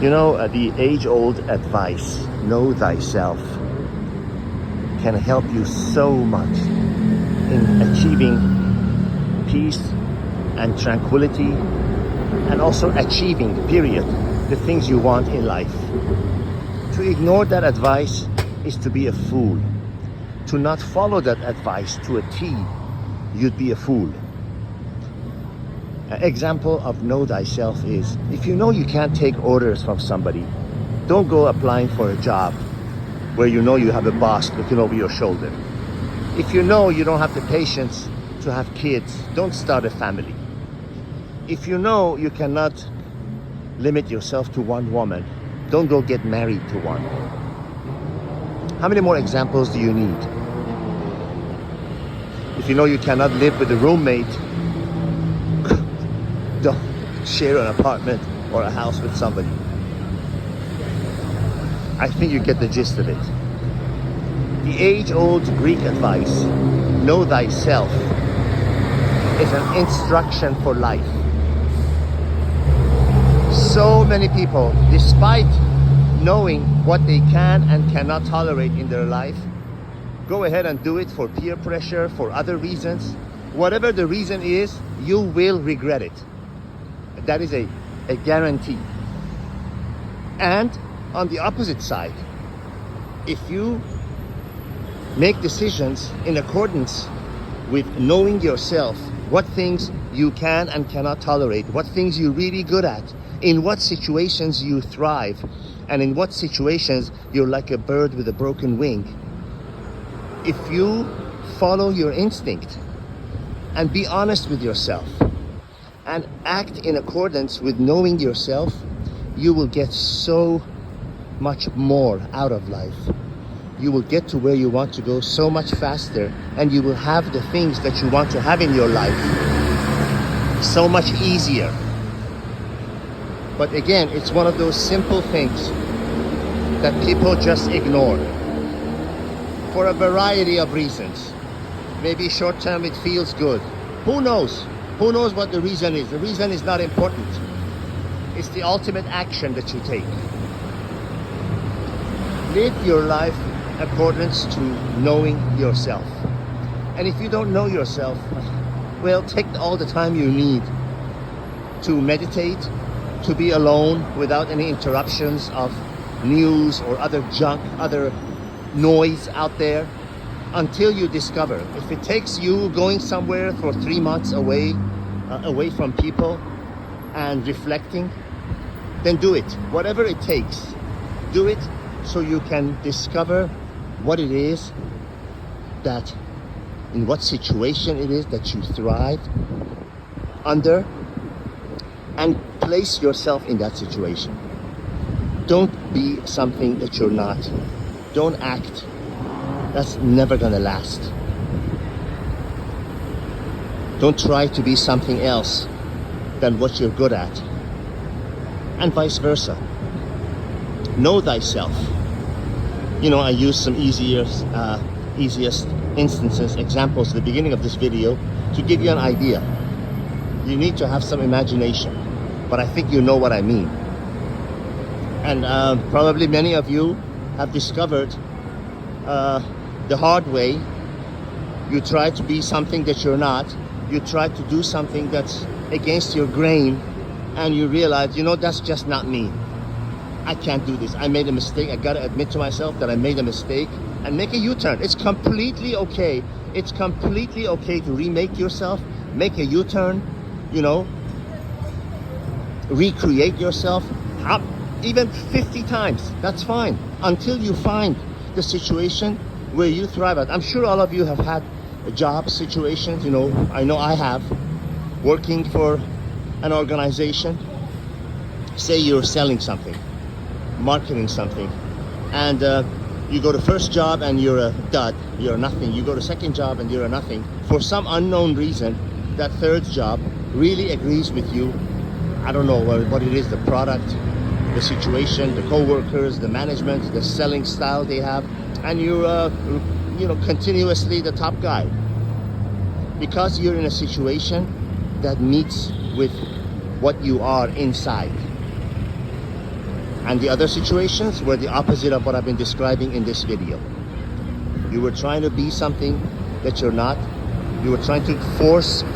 The age-old advice, know thyself, can help you so much in achieving peace and tranquility, and also achieving, period, the things you want in life. To ignore that advice is to be a fool. To not follow that advice to a T, you'd be a fool. An example of know thyself is, if you know you can't take orders from somebody, don't go applying for a job where you know you have a boss looking over your shoulder. If you know you don't have the patience to have kids, don't start a family. If you know you cannot limit yourself to one woman, don't go get married to one. How many more examples do you need? If you know you cannot live with a roommate, don't share an apartment or a house with somebody. I think you get the gist of it. The age-old Greek advice, know thyself, is an instruction for life. So many people, despite knowing what they can and cannot tolerate in their life, go ahead and do it for peer pressure, for other reasons. Whatever the reason is, you will regret it. That is a guarantee. And on the opposite side, if you make decisions in accordance with knowing yourself, what things you can and cannot tolerate, what things you're really good at, in what situations you thrive, and in what situations you're like a bird with a broken wing. If you follow your instinct and be honest with yourself and act in accordance with knowing yourself, you will get so much more out of life. You will get to where you want to go so much faster, and you will have the things that you want to have in your life so much easier. But again, it's one of those simple things that people just ignore for a variety of reasons. Maybe short term it feels good. Who knows? Who knows what the reason is? The reason is not important. It's the ultimate action that you take. Live your life in accordance to knowing yourself. And if you don't know yourself, well, take all the time you need to meditate, to be alone without any interruptions of news or other junk, other noise out there, until you discover. If it takes you going somewhere for 3 months away from people and reflecting, then do it. Whatever it takes, do it, so you can discover what it is that, in what situation it is that you thrive under, and place yourself in that situation. Don't be something that you're not. Don't act. That's never gonna last. Don't try to be something else than what you're good at. And vice versa. Know thyself. I use some easiest instances, examples at the beginning of this video to give you an idea. You need to have some imagination, but I think you know what I mean. And probably many of you have discovered the hard way. You try to be something that you're not. You try to do something that's against your grain, and you realize, that's just not me. I can't do this. I made a mistake. I gotta admit to myself that I made a mistake and make a U-turn. It's completely okay. It's completely okay to remake yourself, make a U-turn, recreate yourself, even 50 times. That's fine, until you find the situation where you thrive at. I'm sure all of you have had job situations, I know I have, working for an organization. Say you're selling something, marketing something, and you go to first job and you're a dud, you're nothing. You go to second job and you're a nothing. For some unknown reason, that third job really agrees with you. I don't know what it is, the product, the situation, the co-workers, the management, the selling style they have, and you're continuously the top guy because you're in a situation that meets with what you are inside. And the other situations were the opposite of what I've been describing in this video. You were trying to be something that you're not. You were trying to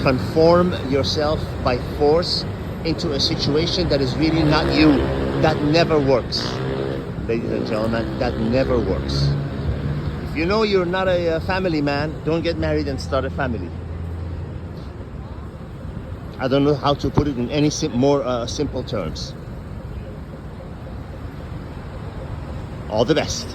conform yourself by force into a situation that is really not you. That never works. Ladies and gentlemen, that never works. If you know you're not a family man, don't get married and start a family. I don't know how to put it in any more simple terms. All the best.